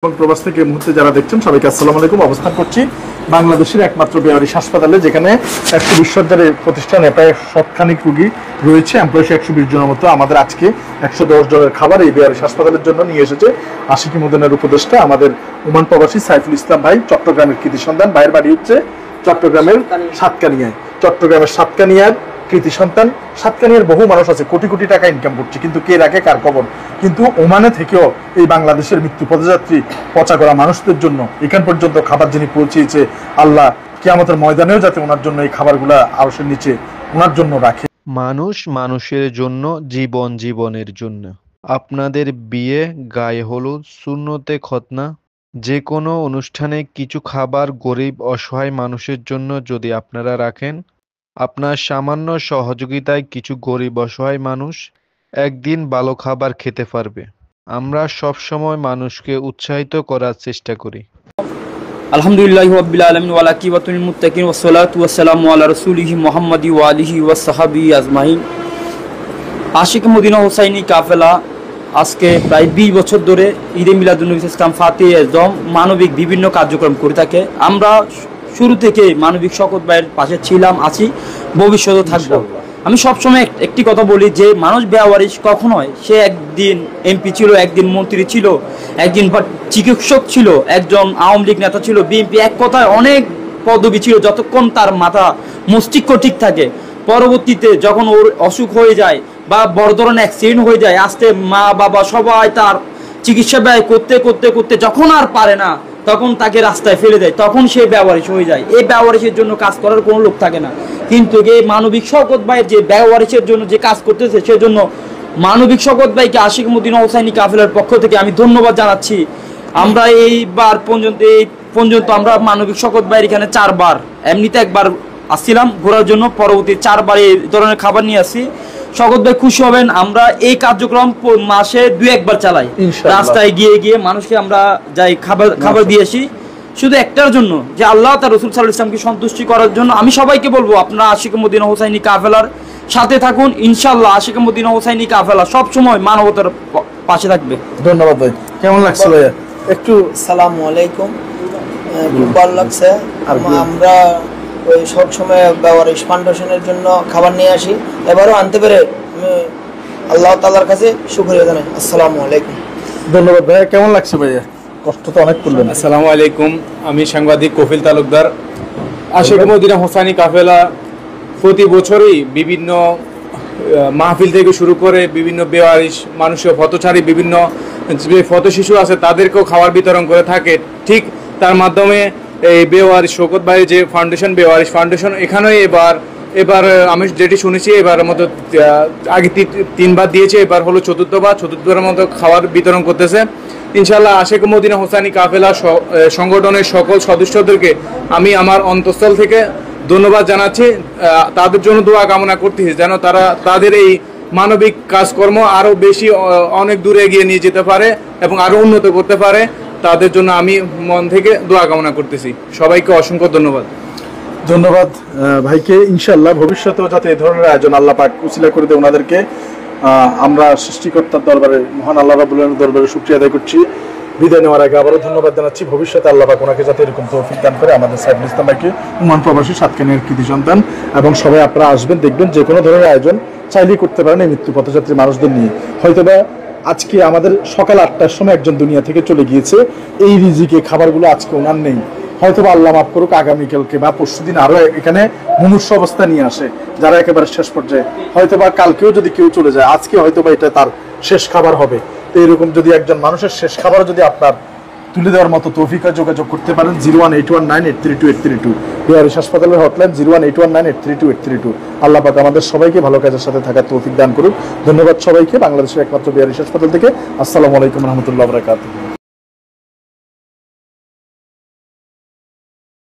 এবং প্রবাস থেকে এই মুহূর্তে যারা দেখছেন সবাইকে আসসালামু আলাইকুম। অবস্থান করছি বাংলাদেশের একমাত্র বেওয়ারিশ হাসপাতালে, যেখানে 120 শয্যার প্রতিষ্ঠানে প্রায় শতখানিক রোগী রয়েছে, এমপ্লয়ি 120 জনের মতো। আমাদের আজকে 110 জনের খাবার এই বেওয়ারিশ হাসপাতালের জন্য নিয়ে এসেছে আশিকি মদিনার উপদেষ্টা আমাদের ওমান প্রবাসী সাইফুল ইসলাম ভাই। চট্টগ্রামের কৃতি সন্তান, ভাইয়ের বাড়ি হচ্ছে চট্টগ্রামের সাতকানিয়ায়। চট্টগ্রামের সাতকানিয়ার কৃতি সন্তান। সাতকানিয়ার বহু মানুষ আছে, কোটি কোটি টাকা ইনকাম করছে, কিন্তু কে রাখে কার খবর। কিন্তু ওমানে থেকেও এই বাংলাদেশের মৃত্যু পদযাত্রী পচা করা মানুষদের জন্য এখান পর্যন্ত খাবার যিনি পৌঁছেছে, আল্লাহ কিয়ামতের ময়দানেও যাতে ওনার জন্য এই খাবারগুলা আরশের নিচে ওনার জন্য রাখে। মানুষ মানুষের জন্য, জীবন জীবনের জন্য। আপনাদের বিয়ে, গায়ে হলুদ, সুন্নতে খতনা, যে কোনো অনুষ্ঠানে কিছু খাবার গরিব অসহায় মানুষের জন্য যদি আপনারা রাখেন, আপনার সামান্য সহযোগিতায় কিছু গরিব অসহায় মানুষ একদিন ভালো খাবার খেতে পারবে। আমরা সবসময় মানুষকে উৎসাহিত করার চেষ্টা করি। আলহামদুলিল্লাহি রাব্বিল আলামিন ওয়া আকিবাতুল মুত্তাকিন ওয়া সলাতু ওয়া সালামু আলা রাসূলিহি মুহাম্মাদি ওয়া আলিহি ওয়া সাহবিহি আজমাইন। আশিক মদিনা হুসাইনি কাফেলা আজকে প্রায় 20 বছর ধরে ঈদে মিলাদুন্নবী ইসলাম ফাতিহ একদম মানবিক বিভিন্ন কার্যক্রম করে থাকে। আমরা শুরু থেকে মানবিক শকত ভাইয়ের পাশে ছিলাম, আছি, ভবিষ্যতে থাকবো। আমি সবসময় একটি কথা বলি যে মানুষ বেওয়ারিশ কখনোই, সে একদিন এমপি ছিল, একদিন মন্ত্রী ছিল, একদিন চিকিৎসক ছিল, একজন আওয়ামী লীগ নেতা ছিল, বিএনপি, এক কথায় অনেক পদবি ছিল, যতক্ষণ তার মাথা মস্তিষ্ক ঠিক থাকে। পরবর্তীতে যখন ওর অসুখ হয়ে যায় বা বড় ধরনের অ্যাক্সিডেন্ট হয়ে যায়, আস্তে মা বাবা সবাই তার চিকিৎসা ব্যয় করতে করতে করতে যখন আর পারে না, তখন তাকে রাস্তায় ফেলে দেয়, তখন সে বেওয়ারিশ হয়ে যায়। এই বেওয়ারিশের জন্য কাজ করার কোনো লোক থাকে না। কিন্তু এই মানবিক শওকত ভাইয়ের যে বেওয়ারিশের জন্য যে কাজ করতেছে, সেজন্য মানবিক শওকত ভাইকে আশিক মদিনা হুসাইনি কাফেলার পক্ষ থেকে আমি ধন্যবাদ জানাচ্ছি। আমরা এইবার পর্যন্ত আমরা মানবিক শওকত ভাইয়ের এখানে 4 বার, এমনিতে একবার আসছিলাম ঘোরার জন্য, পরবর্তী 4 বার এই ধরনের খাবার নিয়ে আসছি। শওকত ভাই খুশি হবেন, আমরা এই কার্যক্রম মাসে 2-1 বার চালাই। রাস্তায় গিয়ে গিয়ে মানুষকে আমরা যাই খাবার দিয়ে আসি, শুধু একটার জন্য যে আল্লাহ তার রাসূল সাল্লাল্লাহু আলাইহি ওয়াসাল্লামকে সন্তুষ্টি করার জন্য। আমি সবাইকে বলবো আপনারা আশিক মদিনা হুসাইনি কাফেলার সাথে থাকুন, ইনশাআল্লাহ আশিক মদিনা হুসাইনি কাফেলা সব সময় মানবতার পাশে থাকবে। ধন্যবাদ ভাই। কেমন লাগছে ভাইয়া? একটু আসসালামু আলাইকুম। খুব ভালো লাগছে। আমরা ওই সব সময় বেওয়ারিশ ফাউন্ডেশনের জন্য খাবার নিয়ে আসি, এবারও আনতে পেরে আমি আল্লাহ তাআলার কাছে শুকরিয়া জানাই। আসসালামু আলাইকুম। ধন্যবাদ ভাইয়া। কেমন লাগছে ভাইয়া? কষ্ট তো অনেক করলেন। আসসালামু আলাইকুম, আমি সাংবাদিক কফিল তালুকদার। আশিক মদিনা হুসাইনি কাফেলা প্রতি বছরই বিভিন্ন মাহফিল থেকে শুরু করে বিভিন্ন বেওয়ারিশ মানুষের পথচারী, বিভিন্ন যে পথ শিশু আছে তাদেরকেও খাবার বিতরণ করে থাকে। ঠিক তার মাধ্যমে এই বেওয়ারিশ শওকত ভাই যে ফাউন্ডেশন, বেওয়ারিশ ফাউন্ডেশন, এখানেও এবার আমি যেটি শুনেছি এবার মতো আগে 3 বার দিয়েছে, এবার হলো চতুর্থবারের মতো খাবার বিতরণ করতেছে। ইনশাআল্লাহ আশিক মদিনা হুসাইনি কাফেলা সংগঠনের সকল সদস্যদেরকে আমি আমার অন্তঃস্থল থেকে ধন্যবাদ জানাচ্ছি। তাদের জন্য দোয়া কামনা করতেছি যেন তারা তাদের এই মানবিক কাজকর্ম আরও বেশি অনেক দূরে এগিয়ে নিয়ে যেতে পারে এবং আরও উন্নত করতে পারে। তাদের জন্য আমি মন থেকে দোয়া কামনা করতেছি। সবাইকে অসংখ্য ধন্যবাদ। ধন্যবাদ ভাইকে। ইনশাআল্লাহ ভবিষ্যতেও যাতে এই ধরনের আয়োজন আল্লাহ পাক উসিলা করে দেয় ওনাদেরকে। আমরা সৃষ্টিকর্তার দরবারে, মহান আল্লাহ রাব্বুল আলামিনের দরবারে শুকরিয়া আদায় করছি। বিদায় নেওয়ার আগে আবারও ধন্যবাদ জানাচ্ছি। ভবিষ্যতে আল্লাহ পাক ওনাকে যাতে এরকম তৌফিক দান করে। আমাদের সাইফুল ইসলাম ভাইকে, ওমান প্রবাসী সাতকানিয়ার কৃতি সন্তান, এবং সবাই আপনারা আসবেন, দেখবেন যে কোনো ধরনের আয়োজন চাইলেই করতে পারেন এই মৃত্যু পথযাত্রী মানুষদের নিয়ে। হয়তোবা আজকে আমাদের সকাল 8টার সময় একজন দুনিয়া থেকে চলে গিয়েছে, এই রিজিকে খাবারগুলো আজকে ওনার নেই। হয়তোবা আল্লাহ মাফ করুক আগামীকালকে বা পরশুদিন আরও এখানে মুমূর্ষ অবস্থা নিয়ে আসে, যারা একেবারে শেষ পর্যায়ে। হয়তোবা কালকেও যদি কেউ চলে যায়, আজকে হয়তোবা এটা তার শেষ খাবার হবে। তো এরকম যদি একজন মানুষের শেষ খাবার যদি আপনার তুলে দেওয়ার মতো তৌফিক হয়, যোগাযোগ করতে পারেন 01819832832। বেওয়ারিশ হাসপাতালের হটলাইন 01819832832। আল্লাহ পাক আমাদের সবাইকে ভালো কাজের সাথে থাকার তৌফিক দান করুন। ধন্যবাদ সবাইকে। বাংলাদেশের একমাত্র বেওয়ারিশ হাসপাতাল থেকে আসসালামু আলাইকুম রহমতুল্লাহ বারাকাতুহু।